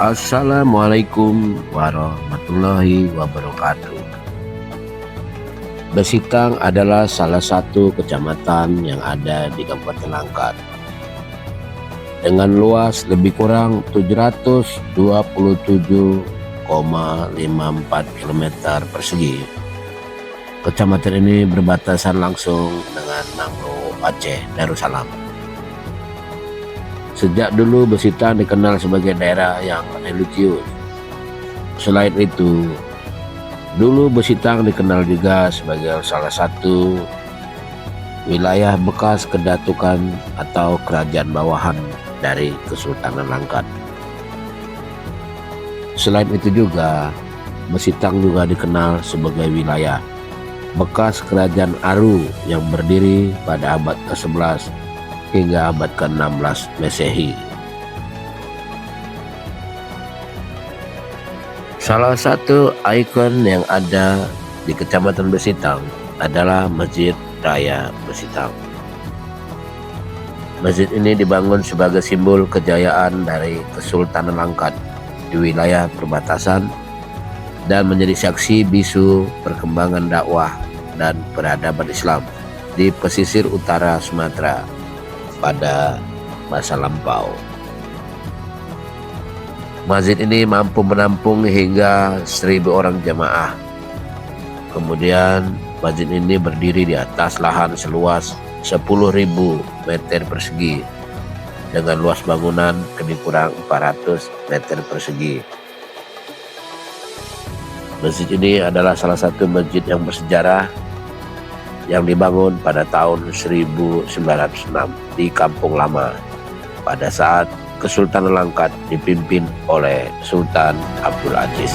Assalamualaikum warahmatullahi wabarakatuh. Besitang adalah salah satu kecamatan yang ada di Kabupaten Langkat dengan luas lebih kurang 727,54 km persegi. Kecamatan ini berbatasan langsung dengan Nangro, Aceh, Darussalam. Sejak dulu Besitang dikenal sebagai daerah yang religius. Selain itu, dulu Besitang dikenal juga sebagai salah satu wilayah bekas kedatukan atau kerajaan bawahan dari Kesultanan Langkat. Selain itu juga, Besitang juga dikenal sebagai wilayah bekas kerajaan Aru yang berdiri pada abad ke-11 hingga abad ke-16 Masehi. Salah satu ikon yang ada di Kecamatan Besitang adalah Masjid Raya Besitang. Masjid ini dibangun sebagai simbol kejayaan dari Kesultanan Langkat di wilayah perbatasan dan menjadi saksi bisu perkembangan dakwah dan peradaban Islam di pesisir utara Sumatera pada masa lampau. Masjid ini mampu menampung hingga 1.000 orang jamaah. Kemudian masjid ini berdiri di atas lahan seluas 10.000 meter persegi dengan luas bangunan lebih kurang 400 meter persegi. Masjid ini adalah salah satu masjid yang bersejarah yang dibangun pada tahun 1906 di Kampung Lama pada saat Kesultanan Langkat dipimpin oleh Sultan Abdul Aziz.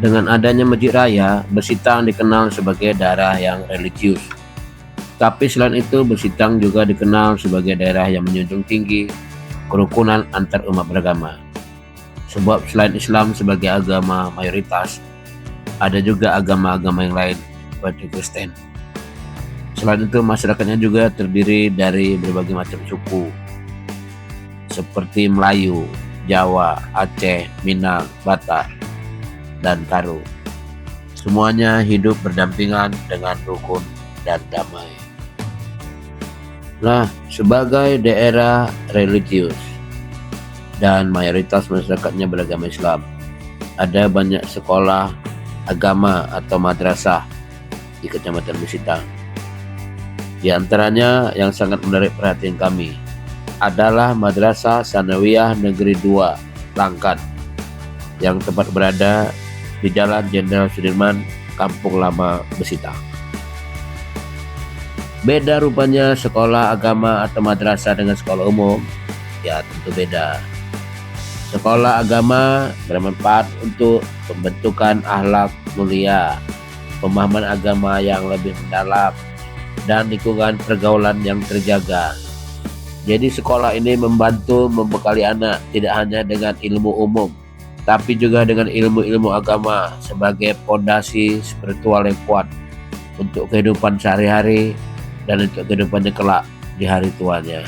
Dengan adanya Masjid Raya, Besitang dikenal sebagai daerah yang religius. Tapi selain itu, Besitang juga dikenal sebagai daerah yang menjunjung tinggi kerukunan antar umat beragama. Sebab selain Islam sebagai agama mayoritas, ada juga agama-agama yang lain seperti Kristen. Selain itu, masyarakatnya juga terdiri dari berbagai macam suku seperti Melayu, Jawa, Aceh, Minang, Batak, dan Karo. Semuanya hidup berdampingan dengan rukun dan damai. Nah, sebagai daerah religius dan mayoritas masyarakatnya beragama Islam, ada banyak sekolah agama atau madrasah di Kecamatan Besitang. Di antaranya yang sangat menarik perhatian kami adalah Madrasah Sanawiyah Negeri 2 Langkat yang tepat berada di Jalan Jenderal Sudirman, Kampung Lama, Besitang. Beda rupanya sekolah agama atau madrasah dengan sekolah umum? Ya, tentu beda. Sekolah agama bermanfaat untuk pembentukan akhlak mulia, pemahaman agama yang lebih mendalam, dan lingkungan pergaulan yang terjaga. Jadi sekolah ini membantu membekali anak tidak hanya dengan ilmu umum, tapi juga dengan ilmu-ilmu agama sebagai fondasi spiritual yang kuat untuk kehidupan sehari-hari dan untuk kehidupannya kelak di hari tuanya.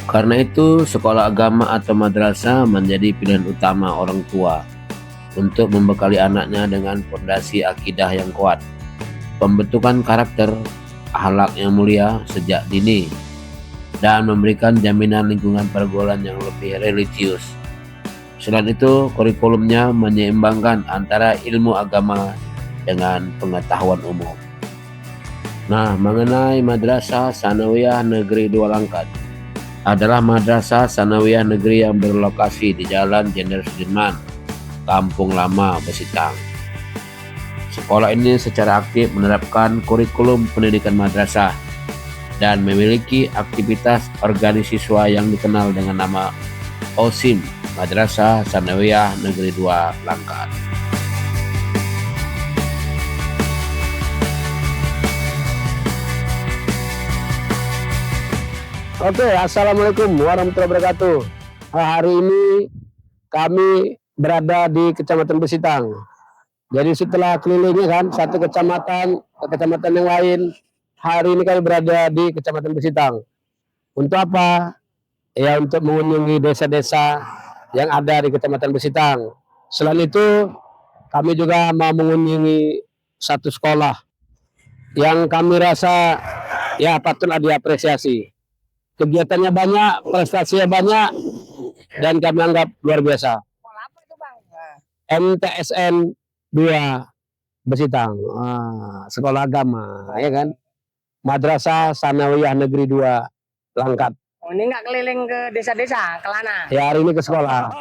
Karena itu, sekolah agama atau madrasah menjadi pilihan utama orang tua untuk membekali anaknya dengan fondasi akidah yang kuat, pembentukan karakter, akhlak yang mulia sejak dini, dan memberikan jaminan lingkungan pergaulan yang lebih religius. Selain itu, kurikulumnya menyeimbangkan antara ilmu agama dengan pengetahuan umum. Nah, mengenai Madrasah Sanawiyah Negeri 2 Langkat, adalah Madrasah Sanawiyah Negeri yang berlokasi di Jalan Jenderal Sudirman, Kampung Lama, Besitang. Sekolah ini secara aktif menerapkan kurikulum pendidikan madrasah dan memiliki aktivitas organisiswa yang dikenal dengan nama OSIM, Madrasah Sanawiyah Negeri 2 Langkat. Oke, assalamualaikum warahmatullahi wabarakatuh. Hari ini kami berada di Kecamatan Besitang. Jadi setelah kelilingnya kan satu kecamatan ke kecamatan yang lain, hari ini kami berada di Kecamatan Besitang. Untuk apa? Ya untuk mengunjungi desa-desa yang ada di Kecamatan Besitang. Selain itu, kami juga mau mengunjungi satu sekolah yang kami rasa ya patutlah diapresiasi. Kegiatannya banyak, prestasinya banyak, dan kami anggap luar biasa. MTSN 2 Besitang, sekolah agama, ya kan? Madrasah Sanawiyah Negeri 2 Langkat. Oh, ini nggak keliling ke desa-desa, ke Lana? Ya hari ini ke sekolah.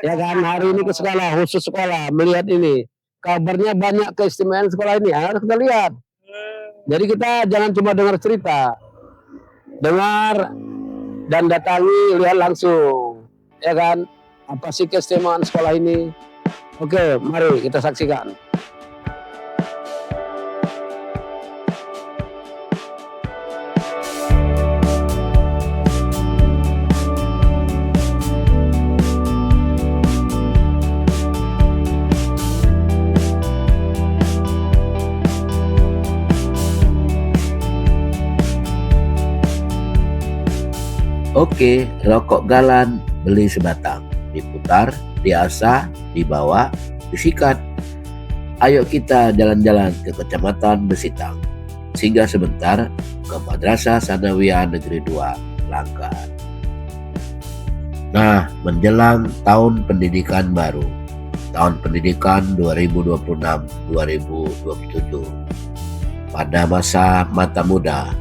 Ya kan, hari ini ke sekolah, khusus sekolah, melihat ini. Kabarnya banyak keistimewaan sekolah ini, harus kita lihat. Jadi kita jangan cuma dengar cerita, dengar dan datangi, lihat langsung, ya kan? Apa sih keistimewaan sekolah ini? Oke, mari kita saksikan. Oke, rokok galan beli sebatang, diputar, diasah, dibawa, disikat. Ayo kita jalan-jalan ke Kecamatan Besitang, singgah sebentar ke Madrasah Sanawiyah Negeri 2 Langkat. Nah, menjelang tahun pendidikan baru, tahun pendidikan 2026-2027, pada masa mata muda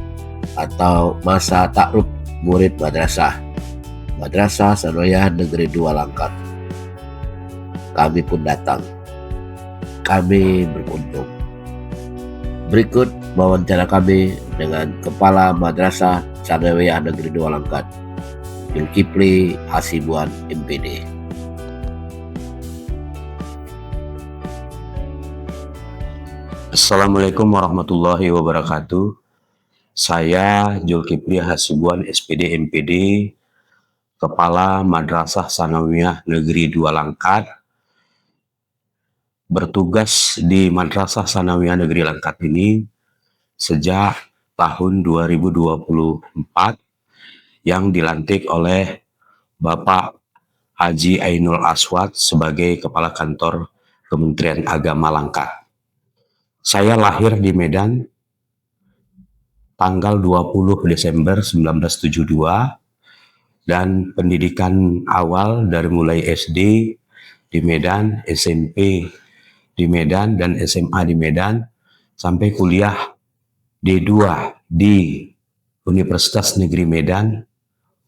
atau masa takruf murid Madrasah Sanawiyah Negeri 2 Langkat, kami pun datang, kami berkunjung. Berikut wawancara kami dengan Kepala Madrasah Sanawiyah Negeri 2 Langkat, Zulkifli Hasibuan MPD. Assalamualaikum warahmatullahi wabarakatuh. Saya Zulkifli Hasibuan SPD MPD, Kepala Madrasah Sanawiyah Negeri 2 Langkat, bertugas di Madrasah Sanawiyah Negeri Langkat ini sejak tahun 2024 yang dilantik oleh Bapak Haji Ainul Aswad sebagai Kepala Kantor Kementerian Agama Langkat. Saya lahir di Medan tanggal 20 Desember 1972 dan pendidikan awal dari mulai SD di Medan, SMP di Medan, dan SMA di Medan, sampai kuliah D2 di Universitas Negeri Medan,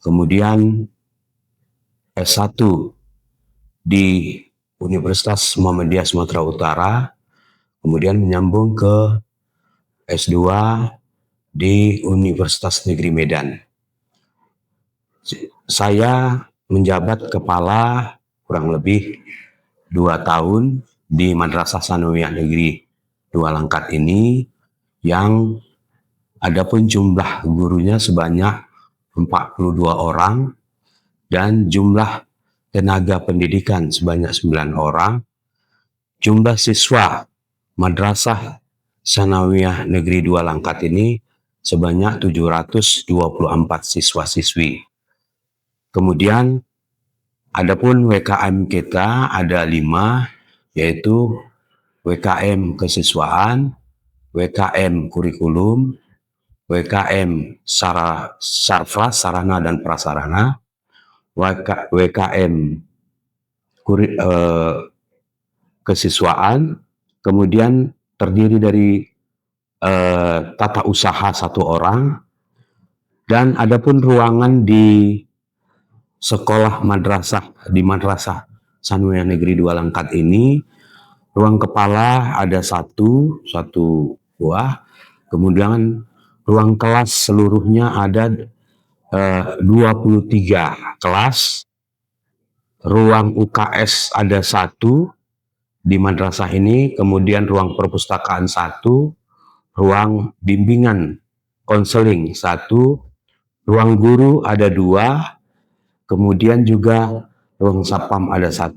kemudian S1 di Universitas Muhammadiyah Sumatera Utara, kemudian menyambung ke S2 di Universitas Negeri Medan. Saya menjabat kepala kurang lebih 2 tahun di Madrasah Sanawiyah Negeri 2 Langkat ini, yang adapun jumlah gurunya sebanyak 42 orang dan jumlah tenaga pendidikan sebanyak 9 orang. Jumlah siswa Madrasah Sanawiyah Negeri 2 Langkat ini sebanyak 724 siswa-siswi. Kemudian adapun WKM kita ada 5, yaitu WKM Kesiswaan, WKM Kurikulum, WKM Sarfra, Sarana dan Prasarana, WKM Kesiswaan, kemudian terdiri dari tata usaha 1 orang, dan adapun ruangan di sekolah di Madrasah Sanawiyah Negeri 2 Langkat ini, ruang kepala ada satu buah, kemudian ruang kelas seluruhnya ada 23 kelas, ruang UKS ada 1 di madrasah ini, kemudian ruang perpustakaan 1, ruang bimbingan konseling 1, ruang guru ada 2, kemudian juga ruang satpam ada 1.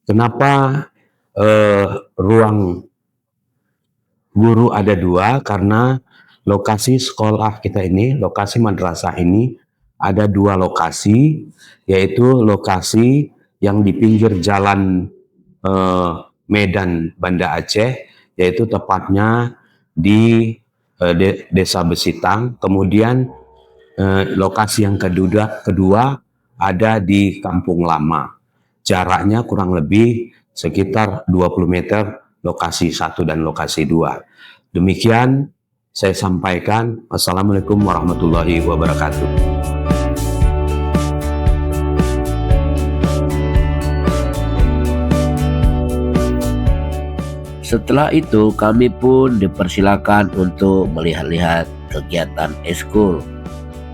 Kenapa ruang guru ada 2? Karena lokasi sekolah kita ini, lokasi madrasah ini ada 2 lokasi, yaitu lokasi yang di pinggir jalan Medan Banda Aceh, yaitu tepatnya di Desa Besitang. Kemudian lokasi yang kedua ada di Kampung Lama. Jaraknya kurang lebih sekitar 20 meter lokasi 1 dan lokasi 2. Demikian saya sampaikan. Assalamualaikum warahmatullahi wabarakatuh. Setelah itu kami pun dipersilakan untuk melihat-lihat kegiatan eskul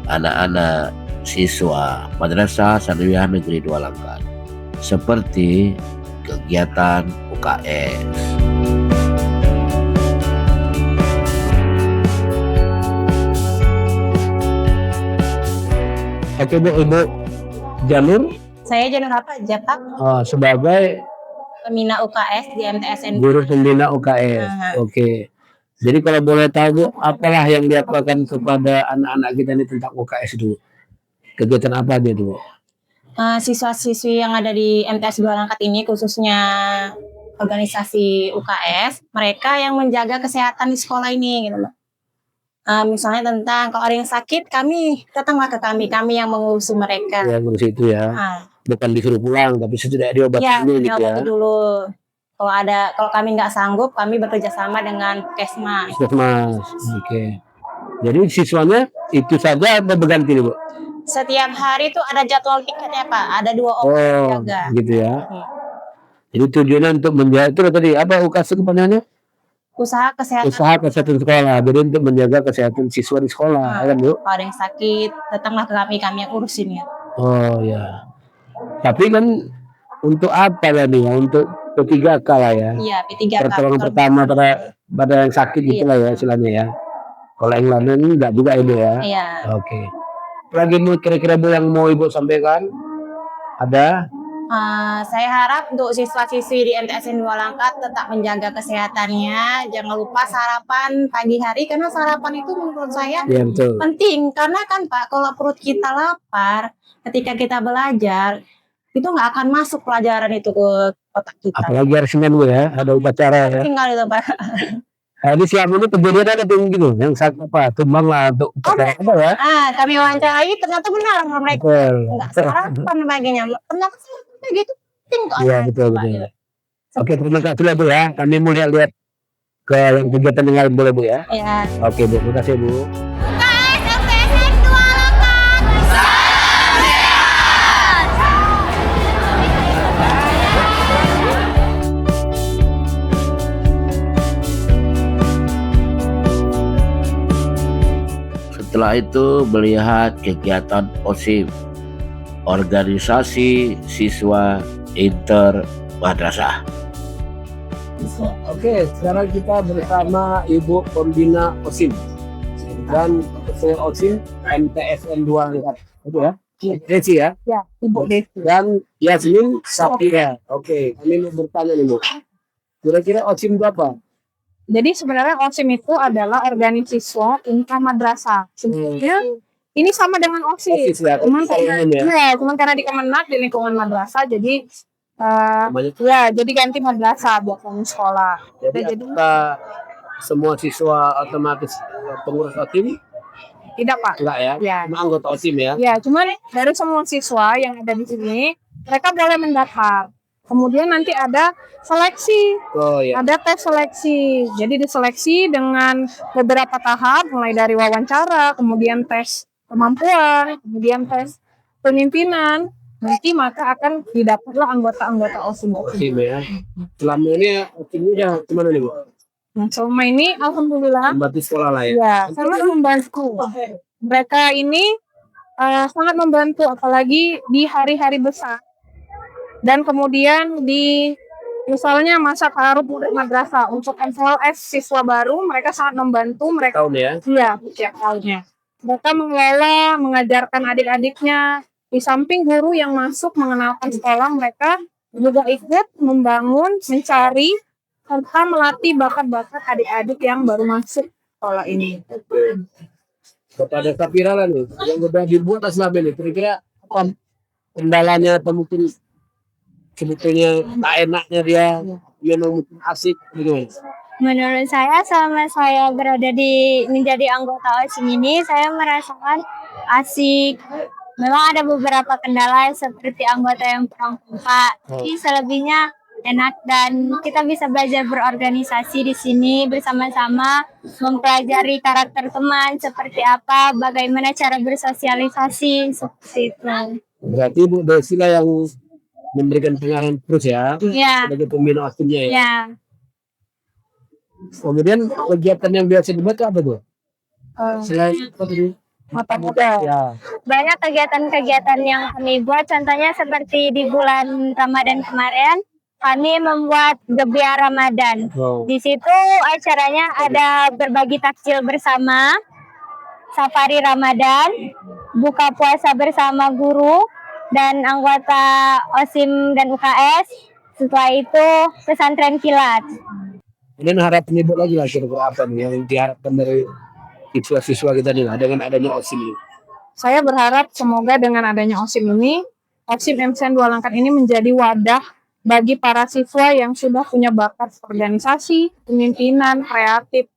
anak-anak siswa Madrasah Sanawiyah Negeri 2 Langkat, seperti kegiatan UKS. Oke Bu, Ibu Janur Saya Janur apa Japak, sebagai pembina UKS di MTSN. guru pembina UKS. Nah. Oke. Jadi kalau boleh tahu Bu, apalah yang diapakan kepada anak-anak kita ini tentang UKS dulu? Kegiatan apa dia dulu? Siswa-siswi yang ada di MTS 2 Langkat ini, khususnya organisasi UKS, mereka yang menjaga kesehatan di sekolah ini, gitu Mbak. Misalnya tentang kalau ada yang sakit, datanglah ke kami yang mengurusi mereka. Ya ngurus itu ya. Bukan disuruh pulang, tapi setidaknya diobatin Ya, dulu gitu ya. diobati dulu. Kalau kami nggak sanggup, kami bekerja sama dengan Kesmas. Mas, oke. Jadi siswanya itu saja apa berganti nih Bu? Setiap hari tuh ada jadwal piketnya Pak, ada 2 orang yang jaga. Gitu ya. Jadi tujuannya untuk menjaga itu tadi apa UKS kepanjangannya? Usaha kesehatan. Usaha kesehatan sekolah. Jadi untuk menjaga kesehatan siswa di sekolah, ya kan Bu? Kalau ada yang sakit, datanglah ke kami yang urusin ya. Oh ya. Tapi kan untuk apa tadi ya? Untuk P3K lah ya. Iya, P3K. Pertolongan pertama pada yang sakit gitu lah ya istilahnya ya. Kalau yang lain enggak juga Ibu ya. Iya. Oke. Lagi mau kira-kira Bu yang mau Ibu sampaikan? Ada? Saya harap untuk siswa-siswi di MTSN 2 Langkat tetap menjaga kesehatannya. Jangan lupa sarapan pagi hari, karena sarapan itu menurut saya Ya betul. penting. Karena kan Pak, kalau perut kita lapar, ketika kita belajar, itu nggak akan masuk pelajaran itu ke otak kita. Apalagi hari Senin Bu ya, ada upacara ya. Tinggal itu Pak. Nah, ini siang ini kejadian ada tuh gitu, yang apa tumbang lah untuk upacara apa ya? Kami wawancarai, ternyata benar mereka Betul. nggak sarapan baginya. Ternyata kayak gitu. Iya betul betul. Oke, terima kasih lah Bu ya. Kami mau lihat ke yang kegiatan yang lain boleh Bu ya. Ya. Oke Bu, terima kasih Bu. Setelah itu melihat kegiatan OSIM, organisasi siswa inter madrasah. Oke, sekarang kita bersama Ibu Pembina OSIM dan Ketua OSIM MTSN 2 Langkat. Itu ya? Desi ya? Ya, Ibu Desi. Dan Yasmin Sapia. Oke, kami mau bertanya nih Bu. Kira-kira OSIM itu apa? Jadi sebenarnya OSIM itu adalah organisasi siswa intra madrasah. Sebenarnya ini sama dengan OSIS. OSIS ya, cuman karena di Kemenak di lingkungan madrasah, jadi jadi ganti madrasah buat kami sekolah. Jadi kita semua siswa otomatis pengurus OSIM? Tidak Pak. Enggak ya? Ya. Cuma anggota OSIM ya? Ya, cuman dari semua siswa yang ada di sini, mereka boleh mendaftar. Kemudian nanti ada seleksi, Oh ya. ada tes seleksi. Jadi diseleksi dengan beberapa tahap, mulai dari wawancara, kemudian tes kemampuan, kemudian tes pemimpinan. Nanti maka akan didapatlah anggota-anggota OSIM. OSIM ya. Selama ini OSIMnya gimana nih Bu? Nah, selama ini alhamdulillah Membantu sekolah lah ya? ya sangat membantu. Mereka ini sangat membantu, apalagi di hari-hari besar. Dan kemudian di misalnya masa taruh murid madrasah untuk MPLS siswa baru, mereka sangat membantu mereka. Tahun ya? Iya, setiap tahunnya. Mereka mengelola, mengajarkan adik-adiknya. Di samping guru yang masuk mengenalkan sekolah, mereka juga ikut membangun, mencari, serta melatih bakat-bakat adik-adik yang baru masuk sekolah ini. Kepada Sapira lah nih, yang udah dibuat selama ini, kira-kira apa kendalanya atau mungkin sebetulnya tak enaknya dia mungkin asik gitu. Menurut saya selama saya berada di menjadi anggota OSIM ini, saya merasakan asik. Memang ada beberapa kendala seperti anggota yang kurang kompak. Tapi selebihnya enak dan kita bisa belajar berorganisasi di sini bersama-sama, mempelajari karakter teman seperti apa, bagaimana cara bersosialisasi seperti itu. Berarti Bu Desila yang memberikan pengarahan terus ya, Ya, sebagai pembina OSIM-nya ya. ya. Kemudian kegiatan yang biasa dibuat apa tuh? Selain apa tadi? Mata muda. Ya. Banyak kegiatan-kegiatan yang kami buat, contohnya seperti di bulan Ramadan kemarin, kami membuat gebiar Ramadan. Oh. Di situ acaranya ada berbagi takjil bersama, safari Ramadan, buka puasa bersama guru dan anggota OSIM dan UKS. Setelah itu pesantren kilat. Kemudian harapan ibu lagi lah kira-kira apa nih yang diharapkan dari siswa-siswa kita nih lah dengan adanya OSIM ini. Saya berharap semoga dengan adanya OSIM ini, OSIM MCN Dua Langkat ini menjadi wadah bagi para siswa yang sudah punya bakat organisasi, kepemimpinan, kreatif,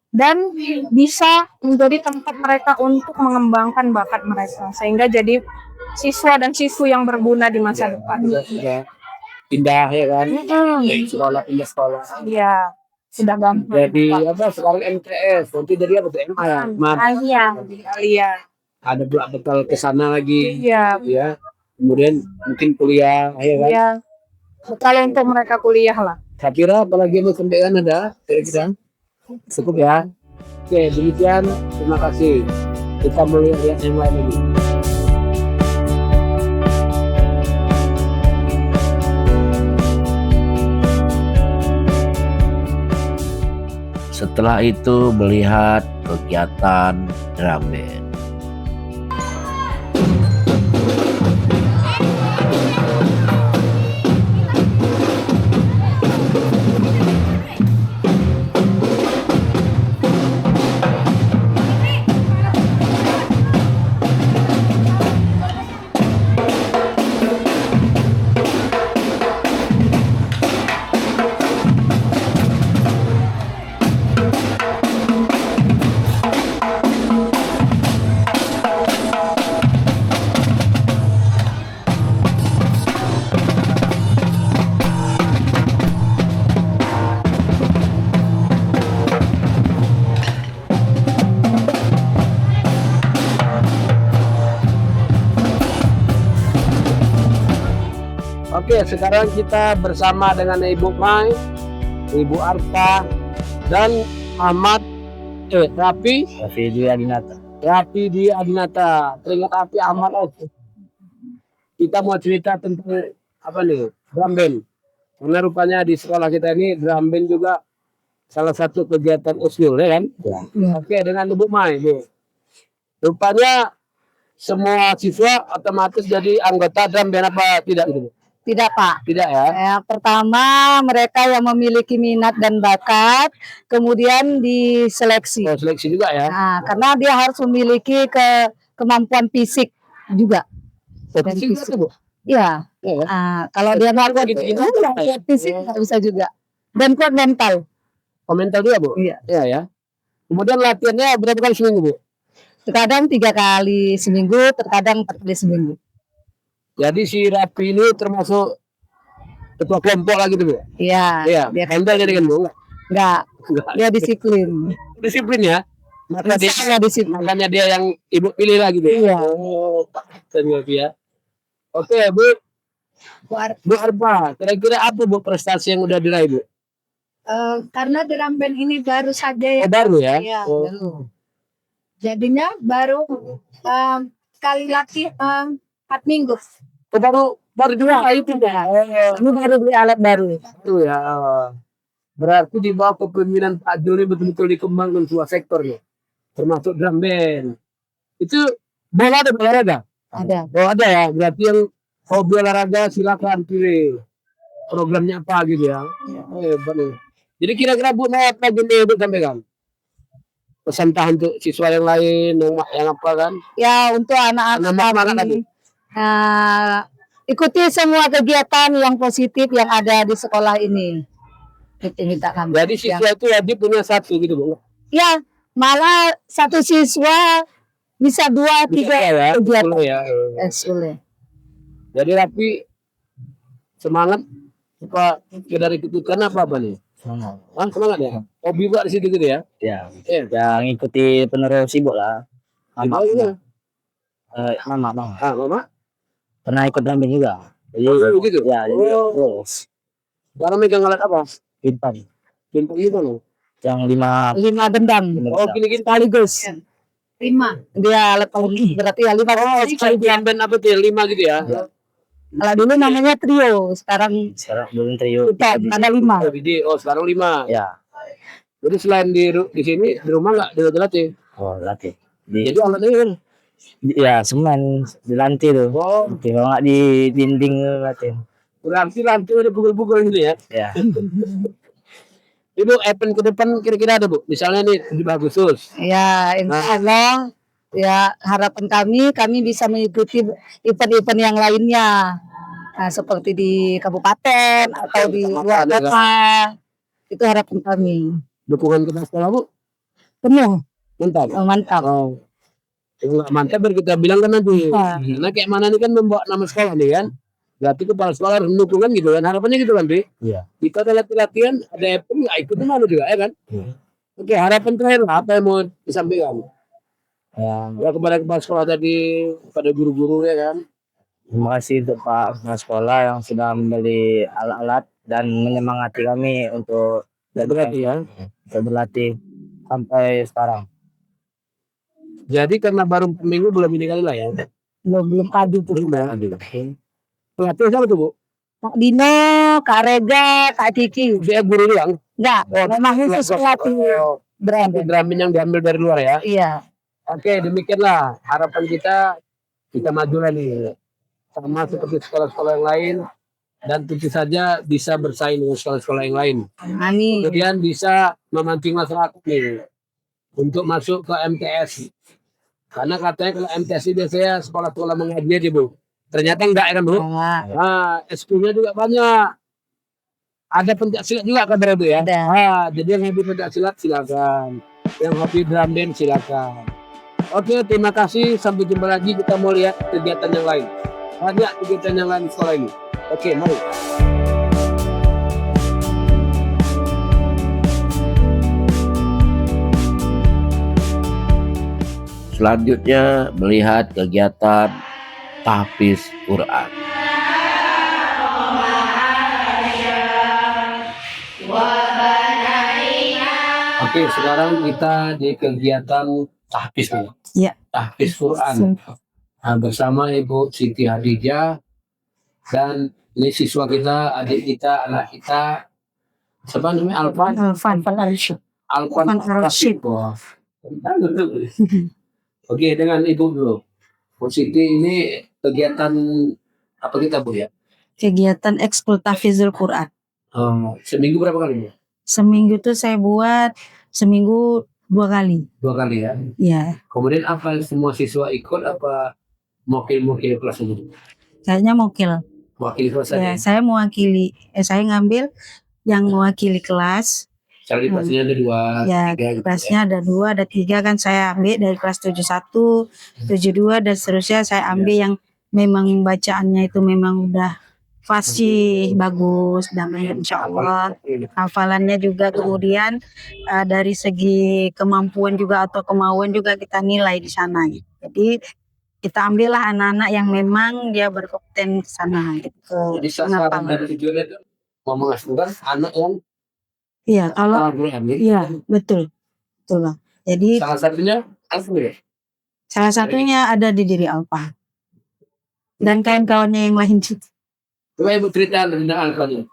dan bisa menjadi tempat mereka untuk mengembangkan bakat mereka, sehingga jadi siswa dan siswi yang berguna di masa depan. Ya. Pindah ya kan, dari sekolah pindah sekolah. Iya, sudah gampang. Jadi apa sekarang MTS, nanti dari apa tuh MA ya? Alia. Iya, Ada pula bekal ke sana lagi, iya, ya. Kemudian mungkin kuliah, ya kan? iya. Kalau untuk mereka kuliah lah. Saya kira apalagi yang sampaikan ada, kira-kira cukup ya. Oke, demikian. Terima kasih. Kita melihat yang lain lagi. Setelah itu melihat kegiatan drum band. Oke, sekarang kita bersama dengan Ibu Mai, Ibu Arta, dan Ahmad Rafi di Adinata. Teringat Rafi Ahmad aja. Kita mau cerita tentang apa nih? Drum band. Karena rupanya di sekolah kita ini drum band juga salah satu kegiatan usul, ya kan? Ya. Oke, dengan Ibu Mai, Bu. Rupanya semua siswa otomatis jadi anggota drum band apa tidak gitu? Tidak, Pak. Tidak ya? Pertama, mereka yang memiliki minat dan bakat, kemudian diseleksi. Oh, seleksi juga ya? Nah, karena dia harus memiliki kemampuan fisik juga. Oh, fisik juga, Bu? Iya. Iya. Kalau dia nggak kuat fisik nggak bisa juga. Dan kuat mental. Oh, mental juga, Bu? Iya. Iya ya. Kemudian latihannya berapa kali seminggu, Bu? Terkadang 3 kali seminggu, terkadang 4 kali seminggu. Jadi si Rapi ini termasuk ketua kelompok lah gitu, Bu? Iya. Iya. Dia Handle jadi kan, Bu? nggak. Enggak. Dia disiplin. Disiplin ya? Maka dia, Sangat disiplin. makanya dia yang Ibu pilih lah gitu. Iya. Oh, terima kasih ya. Oke, Bu. Bu Arpa, kira-kira apa Bu prestasi yang udah diraih, Bu? Karena drum band ini baru saja ya. Oh, baru ya? Iya, Oh. baru. Jadinya baru sekali latih 4 minggu. Oh, baru juga itu ya. Ini baru beli alat baru. Itu ya. Berarti di bawah kepemimpinan Pak Joni betul-betul dikembangkan sebuah sektor ya. Termasuk drum band. Itu bola ada olahraga? Ada. Oh ada ya, berarti yang hobi olahraga silakan pilih programnya apa gitu ya. Hebat nih. Jadi kira-kira Bu mau apa gini Bu sampaikan? Pesan tahan untuk siswa yang lain yang apa kan? Ya untuk anak-anak Anak-anak kami, ikuti semua kegiatan yang positif yang ada di sekolah ini. Itu minta kami. Jadi siswa itu wajib punya satu gitu Bu. Ya, malah satu siswa bisa 2, 3 ya, kegiatan. ya. Boleh. Jadi Rapi semangat apa dari ketukan apa nih? Semangat ya. Hobi buat di situ gitu ya. Ya, yang ngikuti penerus sibuk lah. Mama, mama. Mama Pernah ikut drum band juga. Jadi, gitu. ya, jadi terus Sekarang megang alat apa? pintar. Pintu itu loh. Yang 5 gendang. Oh gini Sekaligus. 5. Dia alat paling berarti ya 5 sekali band apa tuh? 5 gitu ya. Kalau dulu namanya trio, sekarang belum trio. kita ada 5. Oh sekarang 5. Ya. Jadi selain di sini di rumah nggak dilatih? Oh, latih. Jadi alatnya kan? Ya, semen di lantai tuh. Oh, Kalau nggak di dinding latih. berarti lantai udah pukul-pukul gitu ya? Ya. Ibu event ke depan kira-kira ada Bu? Misalnya nih 7 Agustus. Ya, insya Allah ya harapan kami bisa mengikuti event-event yang lainnya. Nah, seperti di kabupaten atau di luar kota. Itu harapan kami. Dukungan kita sekolah Bu? Penuh. Mantap. Mantap. Oh. Kalau nggak mantap baru kita bilang kan nanti. Nah kayak mana nih kan membawa nama sekolah nih kan. Berarti kepala sekolah harus mendukung kan gitu kan. Harapannya gitu kan Bi. Iya. Kita ada latihan, ada event nggak ikut mana juga ya kan. Oke harapan terakhir apa yang mau disampaikan? Ya kepada kepala sekolah tadi, kepada guru-guru ya kan. Terima kasih untuk Pak Kepala Sekolah yang sudah membeli alat-alat dan menyemangati kami untuk berlatih sampai sekarang. Jadi karena baru 4 minggu belum ini kali lah ya. Belum padu tuh. Pelatih siapa tuh Bu? Kak Dino, Kak Rega, Kak Kiki. Dia guru doang. Enggak, memang khusus pelatih Drum yang diambil dari luar ya. Iya. Oke, demikianlah harapan kita maju lah nih. Sama seperti sekolah-sekolah yang lain dan tentu saja bisa bersaing dengan sekolah-sekolah yang lain. Amin. Kemudian bisa memancing masyarakat nih untuk masuk ke MTS. Karena katanya kalau MTS ini biasanya sekolah-sekolah mengaji aja Bu. Ternyata enggak ya kan Bu? Nah, SQ-nya juga banyak. Ada pencak silat juga kan Bu ya? Ada. Nah, jadi yang hobi pencak silat silakan. Yang hobi drum band silakan. Oke, terima kasih. Sampai jumpa lagi. Kita mau lihat kegiatan yang lain. Banyak kegiatan yang lain di sekolah ini. Oke, mari. Selanjutnya melihat kegiatan tahfiz Quran. Oke, sekarang kita di kegiatan tahfiz nih. Iya. Tahfiz Quran. Nah, bersama Ibu Siti Hadijah dan ini siswa kita, adik kita, anak kita. Siapa namanya? Alfan Rashid. Wah. Oke, dengan Ibu dulu. Bu Siti ini kegiatan apa kita Bu ya? Kegiatan ekskul tahfizul Quran. Seminggu berapa kali Bu? Seminggu tuh saya buat seminggu 2 kali. 2 kali ya? Iya. Kemudian apa semua siswa ikut apa mewakili kelas itu? Kayaknya mokil. Mewakili kelas Ya, aja? saya mewakili. Saya ngambil yang mewakili kelas. Secara di kelasnya ada 2, Ya, 3 gitu kelasnya ada 2, ada 3 kan saya ambil dari kelas 71, 72 dan seterusnya saya ambil yang memang bacaannya itu memang udah fasih bagus dan insya Allah hafalannya juga, kemudian dari segi kemampuan juga atau kemauan juga kita nilai di sana. Jadi kita ambillah anak-anak yang memang dia berkompeten ke sana gitu. Jadi sasaran dari tujuannya itu mau menghasilkan anak yang Iya, kalau Al-Quran ya? iya betul lah. Jadi Salah satunya Al-Quran ya? salah satunya ada di diri Alfa dan kawan-kawannya yang lain juga. Coba Ibu cerita tentang Al-Quran.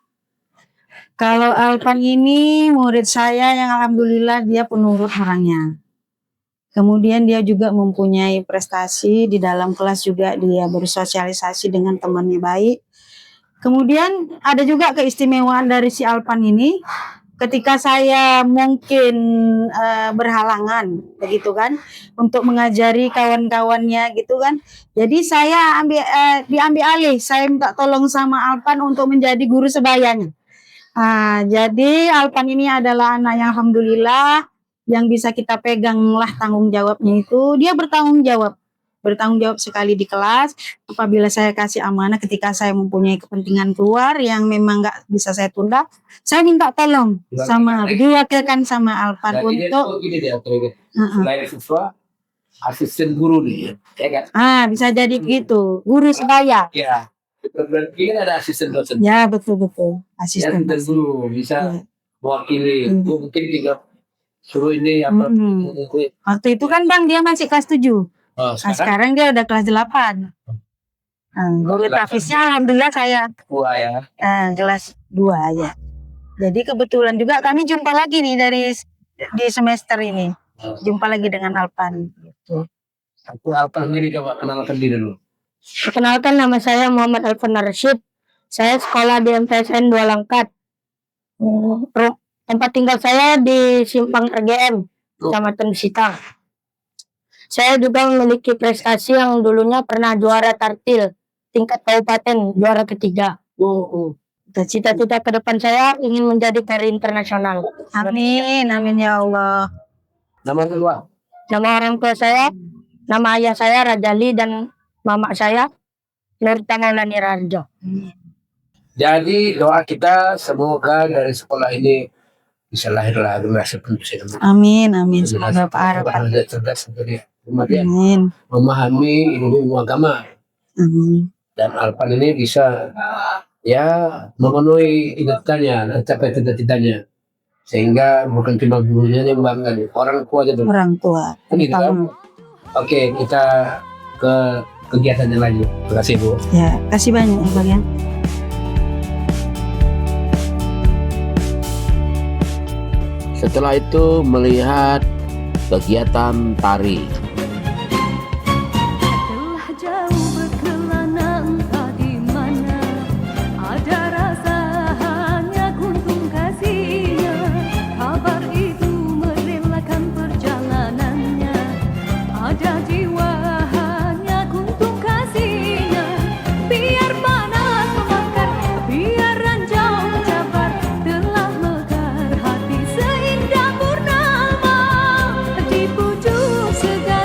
Kalau Alpan ini murid saya yang alhamdulillah dia penurut orangnya. Kemudian dia juga mempunyai prestasi di dalam kelas, juga dia bersosialisasi dengan temannya baik. Kemudian ada juga keistimewaan dari si Alpan ini, ketika saya mungkin berhalangan begitu kan untuk mengajari kawan-kawannya gitu kan. Jadi saya diambil alih, saya minta tolong sama Alpan untuk menjadi guru sebayanya. Jadi Alpan ini adalah anak yang alhamdulillah yang bisa kita pegang lah tanggung jawabnya itu. Dia bertanggung jawab sekali di kelas. Apabila saya kasih amanah, ketika saya mempunyai kepentingan keluar yang memang nggak bisa saya tunda, saya minta tolong diwakilkan sama Alpan untuk selain siswa, asisten guru nih, ya kan? Bisa jadi begitu, guru sebaya. Ya, berarti kan ada asisten dosen. Ya, betul asisten guru bisa mewakili. Mungkin tinggal suruh ini apa. Waktu itu kan Bang dia masih kelas 7. Sekarang dia udah kelas 8. Guru tafisnya alhamdulillah saya kelas 2 ya. Jadi kebetulan juga kami jumpa lagi nih di semester ini. Jumpa lagi dengan Alpan gitu. Aku Alpan sendiri, coba kenalkan diri dulu. Perkenalkan, nama saya Muhammad Alfan Rashid. Saya sekolah di MTSN 2 Langkat. Tempat tinggal saya di Simpang RGM, Kecamatan Besitang. Saya juga memiliki prestasi yang dulunya pernah juara tartil tingkat kabupaten, juara ketiga. Cita-cita ke depan saya ingin menjadi karir internasional. Amin ya Allah. Nama kedua? Nama orang tua saya, nama ayah saya Rajali dan mama saya Nurta Maulani Rarjo. Jadi doa kita semoga dari sekolah ini bisa lahirlah generasi penerus. Amin. Semoga Pak harapan. Cerdas kemudian memahami ilmu agama. Dan Alpan ini bisa memenuhi ingatannya, mencapai cita-citanya, sehingga bukan cuma gurunya yang bangga, orang tua aja dulu. Orang tua. Gitu kan? Oke, kita ke kegiatannya lagi. Terima kasih Bu. Ya, kasih banyak Bang ya. Setelah itu melihat kegiatan tari. Di pucuk segala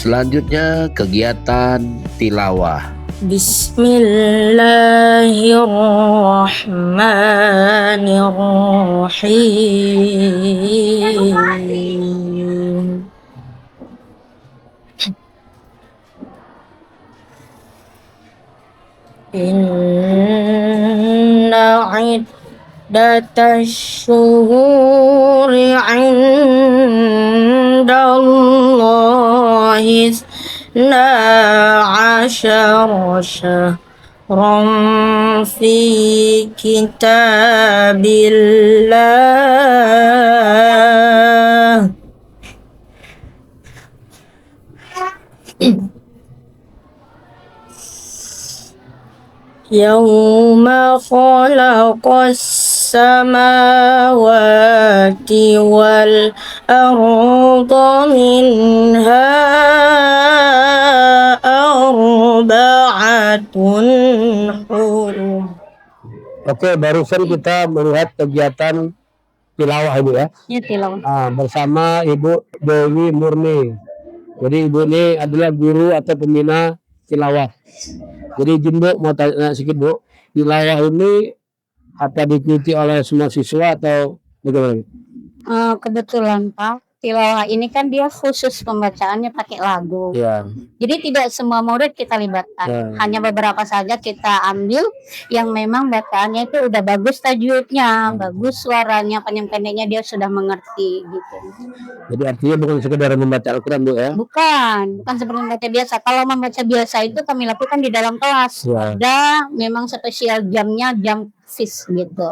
Selanjutnya kegiatan tilawah. Bismillahirrahmanirrahim. Inna iddatash-syuhuri 'indallahi isna asyara syahran fi kitabillah Yawma khalaqas samawati wal arda minha arba'atun hurum. Oke, barusan kita melihat kegiatan tilawah Ibu ya. Ya, tilawah. Bersama Ibu Dewi Murni. Jadi Ibu ini adalah guru atau pembina tilawah. Jadi izin Bu, mau tanya sedikit Bu, tilawah ini apa diikuti oleh semua siswa atau bagaimana? Kebetulan Pak, tilawah ini kan dia khusus pembacaannya pakai lagu. Ya. Jadi tidak semua murid kita libatkan. Ya. Hanya beberapa saja kita ambil yang memang bacaannya itu udah bagus tajwidnya, bagus suaranya, panjang-pendeknya dia sudah mengerti gitu. Jadi artinya bukan sekedar membaca Al-Quran Bu ya? Bukan seperti membaca biasa. Kalau membaca biasa itu kami lakukan di dalam kelas. Ya. Ada memang spesial jamnya, jam fix gitu.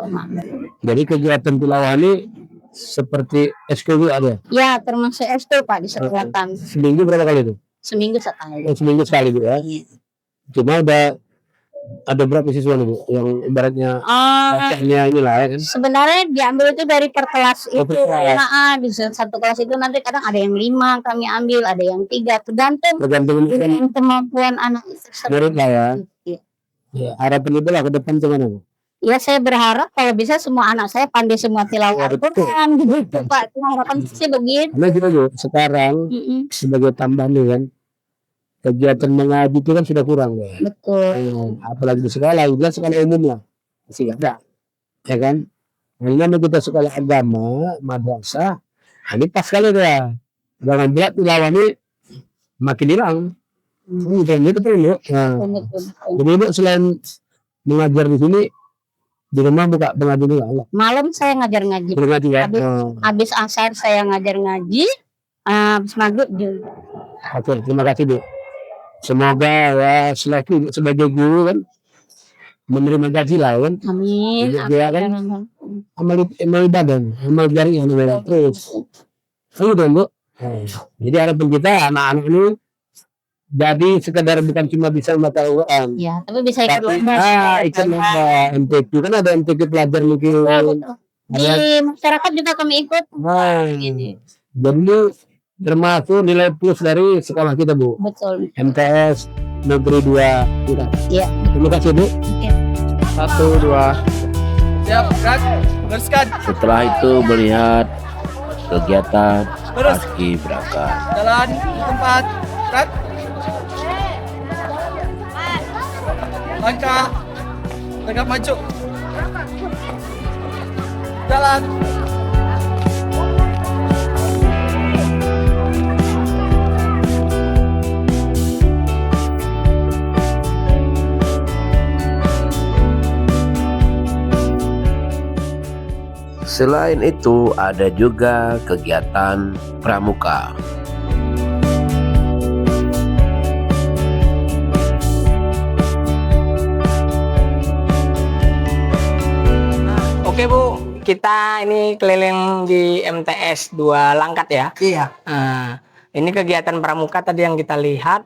Jadi kegiatan tilawah ini seperti SKU ada? Ya, termasuk SD Pak di sekolahkan. Seminggu berapa kali itu? Seminggu sekali. Seminggu sekali Bu ya? Cuma ada berapa siswa nih Bu yang ibaratnya bacanya inilah ya kan? Sebenarnya diambil itu dari per kelas itu. Per kelas. Nah, di satu kelas itu nanti kadang ada yang 5 kami ambil, ada yang 3, tergantung dengan kemampuan anak murid lah ya. Iya. Ya, harapan Ibu lah ke depan gimana Bu? Ya saya berharap kalau bisa semua anak saya pandai semua tilawah Al-Quran gitu Pak. Harapan sih begitu. Karena kita Bu, sekarang sebagai tambahan nih kan, kegiatan mengaji itu kan sudah kurang ya. Betul. Apalagi di sekolah, jelas sekolah umum lah masih ada, ya kan? Hanya kita sekolah agama, madrasah, ini pas sekali ya. Jangan berat tilawah ini makin hilang. Gitu Bu. Jadi Bu selain mengajar di sini, di rumah buka pengaji juga enggak? Malam saya ngajar ngaji. Berngaji ya? Habis asar saya ngajar ngaji, habis maghrib juga. Oke, terima kasih Bu. Semoga ya selaku sebagai guru kan menerima gaji lah kan. Amin. Ya kan. Amal ibadah, amal jariah namanya terus. Itu dong Bu. Jadi harapan kita anak-anak ini jadi sekedar bukan cuma bisa membaca Al-Quran. Ya, tapi bisa ikut lomba. Ikut lomba MTQ kan ada MTQ pelajar mungkin. Di masyarakat juga kami ikut. Jadi termasuk nilai plus dari sekolah kita Bu. Betul. MTS Negeri 2 kita. Iya. Terima kasih Bu. 1, 2. Siap, gerak. Teruskan. Setelah itu melihat kegiatan paskibraka. Jalan di tempat. Gerak. Langkah. Tegap maju. Jalan. Selain itu ada juga kegiatan pramuka. Oke Bu, kita ini keliling di MTS 2 Langkat ya. Iya. Ini kegiatan pramuka tadi yang kita lihat.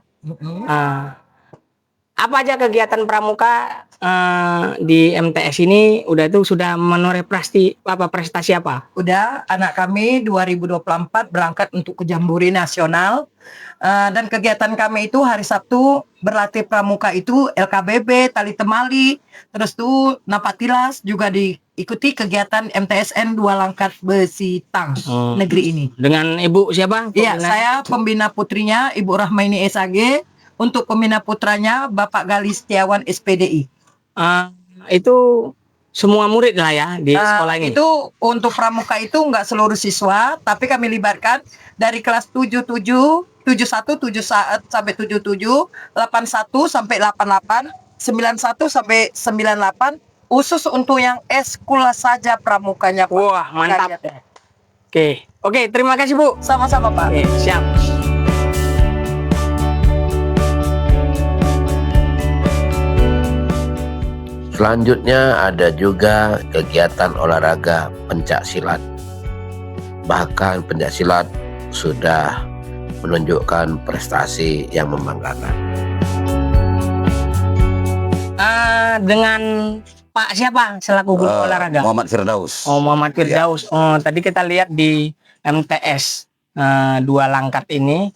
Apa aja kegiatan pramuka di MTS ini sudah menoreh prestasi apa? Udah, anak kami 2024 berangkat untuk ke Jambore Nasional. Dan kegiatan kami itu hari Sabtu berlatih pramuka itu LKBB, tali temali, terus tuh napatilas, juga diikuti kegiatan MTSN 2 Langkat Besitang negeri ini. Dengan Ibu siapa? Iya, saya pembina putrinya Ibu Rahmaini SAG, untuk pembina putranya Bapak Gali Setiawan SPDI. Itu semua murid lah ya di sekolah ini? Itu untuk pramuka itu nggak seluruh siswa, tapi kami libatkan dari kelas 77, 71, 71 sampai 77, 81 sampai 88, 91 sampai 98, khusus untuk yang eskul saja pramukanya, Pak. Wah, mantap. Oke, terima kasih Bu. Sama-sama, Pak. Oke, siap. Selanjutnya ada juga kegiatan olahraga pencak silat. Bahkan pencak silat sudah menunjukkan prestasi yang membanggakan. Dengan Pak siapa selaku guru olahraga? Muhammad Firdaus. Oh, Muhammad Firdaus. Oh, tadi kita lihat di MTS 2 Langkat ini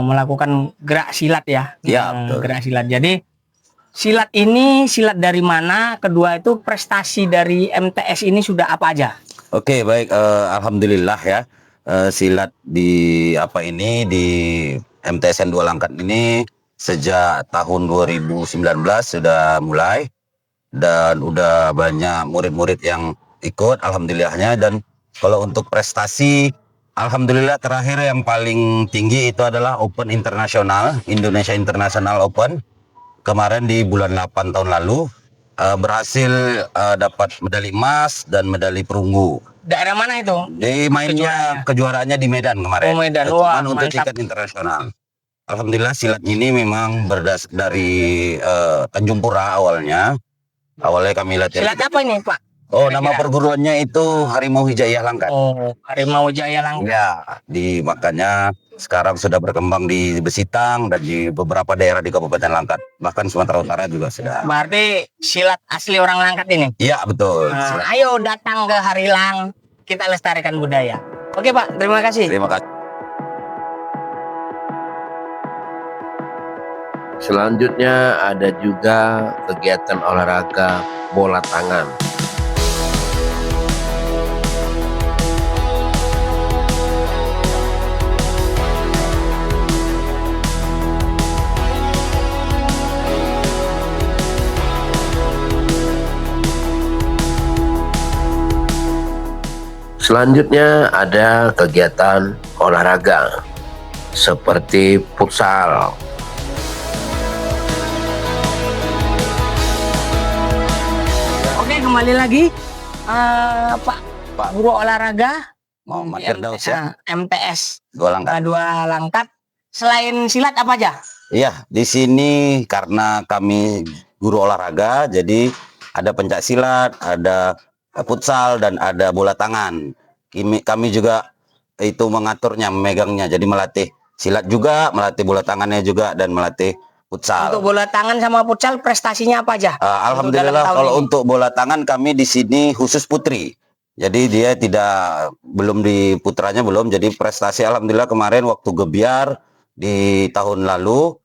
melakukan gerak silat ya. Iya, betul. Gerak silat. Jadi silat ini silat dari mana? Kedua itu prestasi dari MTS ini sudah apa aja? Oke, baik. Alhamdulillah ya. Silat di di MTSN 2 Langkat ini sejak tahun 2019 sudah mulai, dan udah banyak murid-murid yang ikut, alhamdulillahnya. Dan kalau untuk prestasi, alhamdulillah terakhir yang paling tinggi itu adalah Open Internasional, Indonesia International Open. Kemarin di bulan 8 tahun lalu berhasil dapat medali emas dan medali perunggu. Daerah mana itu? Di mainnya kejuaraannya di Medan kemarin. Oh, Medan. Wah, untuk mantap. tingkat internasional. Alhamdulillah silat ini memang berdasar dari Tanjung Pura awalnya. Awalnya kami latihan. Silat apa ini, Pak? Oh, nama perguruannya itu Harimau Hijayah Langkat. Oh, Harimau Hijayah Langkat. Ya, makanya sekarang sudah berkembang di Besitang dan di beberapa daerah di Kabupaten Langkat. Bahkan Sumatera Utara juga sudah. Berarti silat asli orang Langkat ini? Iya, betul. Ayo datang ke Harilang, kita lestarikan budaya. Oke Pak, terima kasih. Terima kasih. Selanjutnya ada juga kegiatan olahraga bola tangan. Selanjutnya ada kegiatan olahraga seperti futsal. Oke, kembali lagi Pak Guru Olahraga Muhammad Firdaus ya. MTS 2 Langkat. 2 Langkat. Selain silat apa aja? Iya, di sini karena kami guru olahraga, jadi ada pencak silat, ada futsal, dan ada bola tangan. Kami juga itu mengaturnya, memegangnya, jadi melatih silat juga, melatih bola tangannya juga, dan melatih futsal. Untuk bola tangan sama futsal prestasinya apa aja? Alhamdulillah kalau untuk bola tangan kami di sini khusus putri. Jadi dia belum di putranya belum. Jadi prestasi alhamdulillah kemarin waktu gebiar di tahun lalu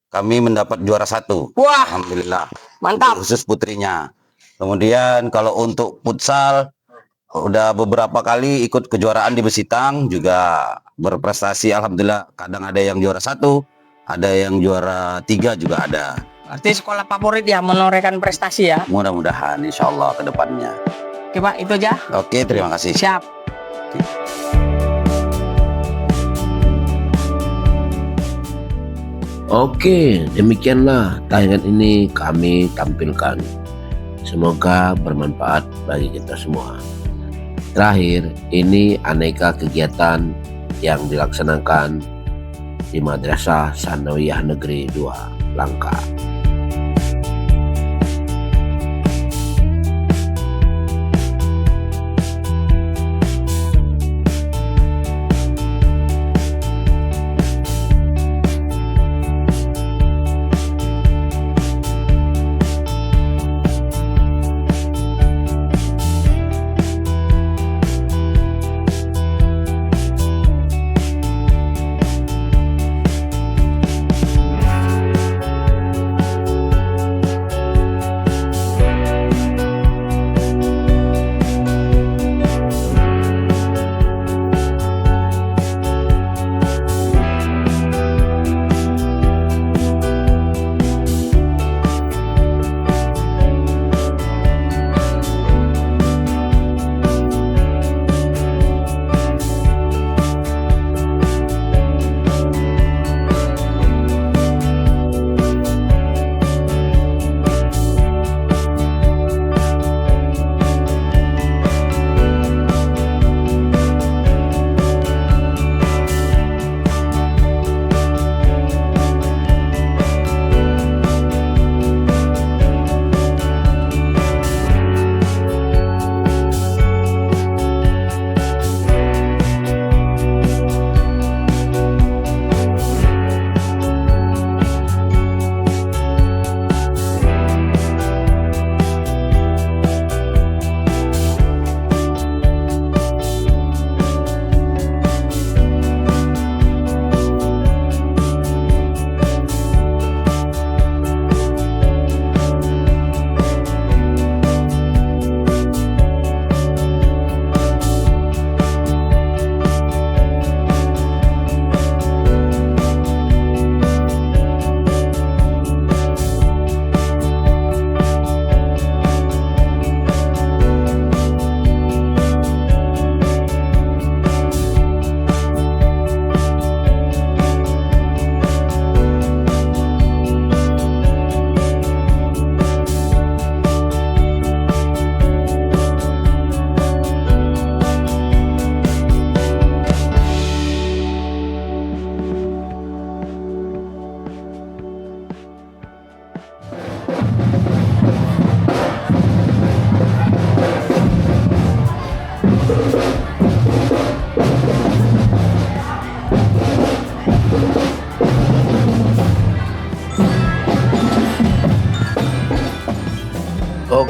kami mendapat juara 1. Wah, alhamdulillah. Mantap. Khusus putrinya. Kemudian kalau untuk futsal udah beberapa kali ikut kejuaraan di Besitang, juga berprestasi alhamdulillah. Kadang ada yang juara 1, ada yang juara 3 juga ada. Berarti sekolah favorit ya, menorehkan prestasi ya. Mudah-mudahan insya Allah ke depannya. Oke Pak, itu aja. Oke, terima kasih. Siap. Oke, demikianlah tayangan ini kami tampilkan. Semoga bermanfaat bagi kita semua. Terakhir, ini aneka kegiatan yang dilaksanakan di Madrasah Sanawiyah Negeri 2 Langkat.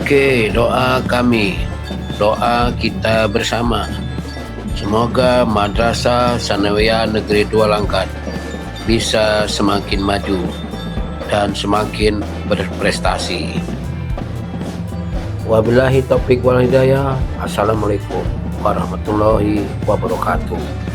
Oke, doa kami, doa kita bersama. Semoga Madrasah Sanawiyah Negeri Dua Langkat bisa semakin maju dan semakin berprestasi. Wabillahi taufiq wal hidayah. Assalamualaikum warahmatullahi wabarakatuh.